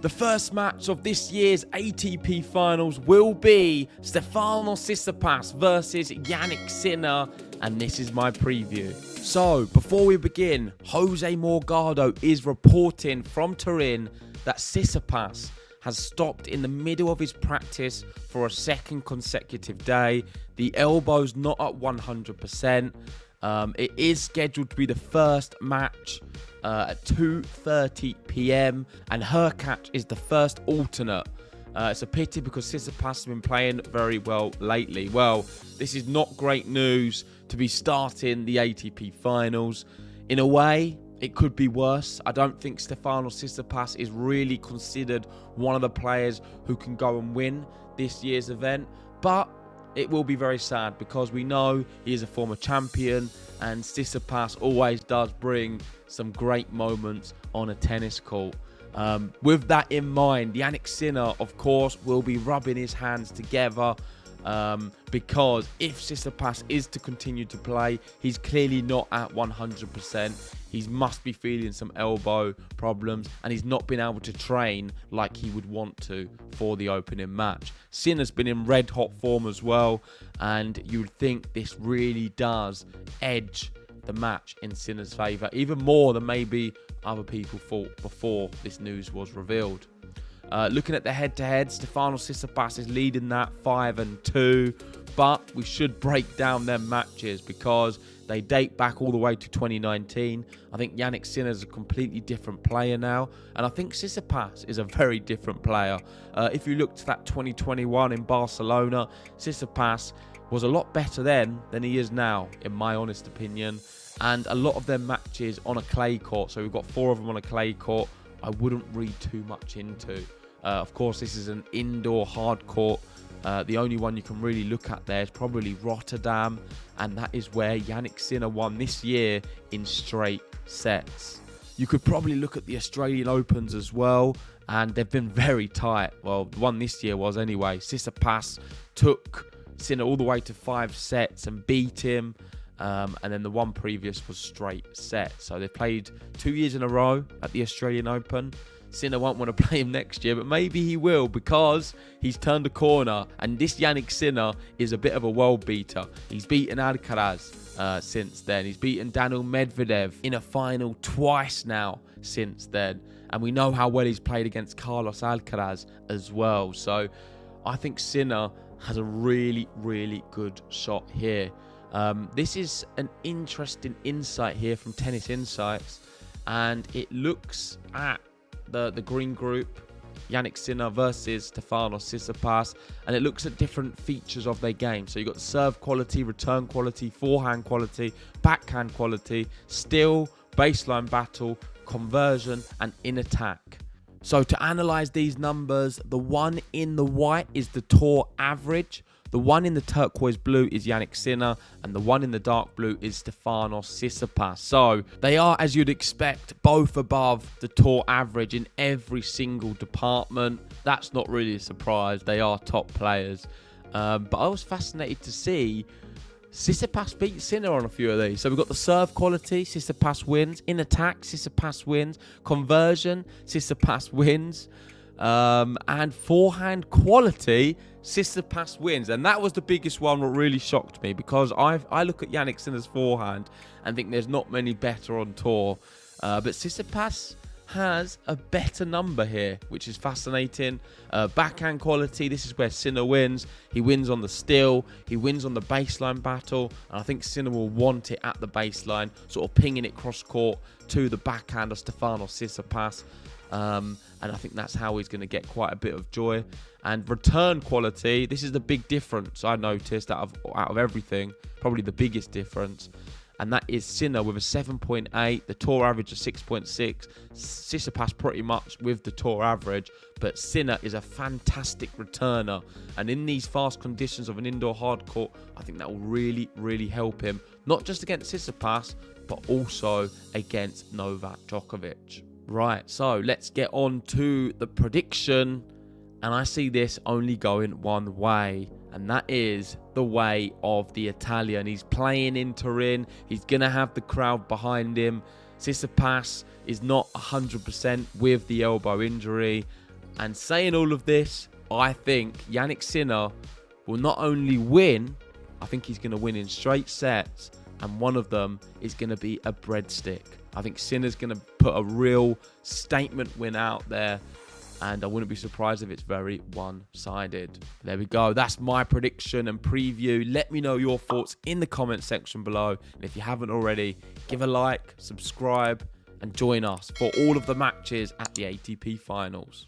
The first match of this year's ATP Finals will be Stefanos Tsitsipas versus Jannik Sinner, and this is my preview. So, before we begin, Jose Morgado is reporting from Turin that Tsitsipas has stopped in the middle of his practice for a second consecutive day. The elbow's not at 100%. It is scheduled to be the first match at 2:30 p.m. and Hurkacz is the first alternate. It's a pity because Tsitsipas has been playing very well lately. Well, this is not great news to be starting the ATP Finals. In a way, it could be worse. I don't think Stefanos Tsitsipas is really considered one of the players who can go and win this year's event, but it will be very sad because we know he is a former champion and Tsitsipas always does bring some great moments on a tennis court. With that in mind, Jannik Sinner, of course, will be rubbing his hands together because if Tsitsipas is to continue to play, he's clearly not at 100%. He must be feeling some elbow problems and he's not been able to train like he would want to for the opening match. Sinner's been in red hot form as well, and you would think this really does edge the match in Sinner's favour, even more than maybe other people thought before this news was revealed. Looking at the head-to-head, Stefanos Tsitsipas is leading that 5-2, but we should break down their matches because they date back all the way to 2019. I think Jannik Sinner is a completely different player now, and I think Tsitsipas is a very different player. If you looked at that 2021 in Barcelona, Tsitsipas was a lot better then than he is now, in my honest opinion, and a lot of their matches on a clay court, so we've got 4 of them on a clay court, I wouldn't read too much into. Of course, this is an indoor hard court. The only one you can really look at there is probably Rotterdam, and that is where Jannik Sinner won this year in straight sets. You could probably look at the Australian Opens as well, and they've been very tight. Well, the one this year was anyway. Tsitsipas took Sinner all the way to 5 sets and beat him. And then the one previous was straight set. So they've played 2 years in a row at the Australian Open. Sinner won't want to play him next year, but maybe he will because he's turned a corner. And this Jannik Sinner is a bit of a world beater. He's beaten Alcaraz since then. He's beaten Daniil Medvedev in a final twice now since then. And we know how well he's played against Carlos Alcaraz as well. So I think Sinner has a really, really good shot here. This is an interesting insight here from Tennis Insights, and it looks at the green group, Jannik Sinner versus Stefanos Tsitsipas, and it looks at different features of their game. So you've got serve quality, return quality, forehand quality, backhand quality, still, baseline battle, conversion, and in attack. So to analyse these numbers, the one in the white is the tour average. The one in the turquoise blue is Jannik Sinner, and the one in the dark blue is Stefanos Tsitsipas. So they are, as you'd expect, both above the tour average in every single department. That's not really a surprise. They are top players. But I was fascinated to see Tsitsipas beat Sinner on a few of these. So we've got the serve quality, Tsitsipas wins. In attack, Tsitsipas wins. Conversion, Tsitsipas wins. And forehand quality, Tsitsipas wins. And that was the biggest one that really shocked me because I look at Jannik Sinner's forehand and think there's not many better on tour. But Tsitsipas has a better number here, which is fascinating. Backhand quality, this is where Sinner wins. He wins on the still, he wins on the baseline battle, and I think Sinner will want it at the baseline, sort of pinging it cross court to the backhand of Stefanos Tsitsipas. And I think that's how he's going to get quite a bit of joy. And return quality, this is the big difference I noticed out of everything, probably the biggest difference. And that is Sinner with a 7.8, the tour average of 6.6. Tsitsipas pretty much with the tour average, but Sinner is a fantastic returner. And in these fast conditions of an indoor hard court, I think that will really, really help him. Not just against Tsitsipas, but also against Novak Djokovic. Right, so let's get on to the prediction. And I see this only going one way, and that is the way of the Italian. He's playing in Turin. He's going to have the crowd behind him. Tsitsipas is not 100% with the elbow injury. And saying all of this, I think Jannik Sinner will not only win, I think he's going to win in straight sets, and one of them is going to be a breadstick. I think Sinner's going to put a real statement win out there, and I wouldn't be surprised if it's very one-sided. There we go. That's my prediction and preview. Let me know your thoughts in the comment section below. And if you haven't already, give a like, subscribe, and join us for all of the matches at the ATP Finals.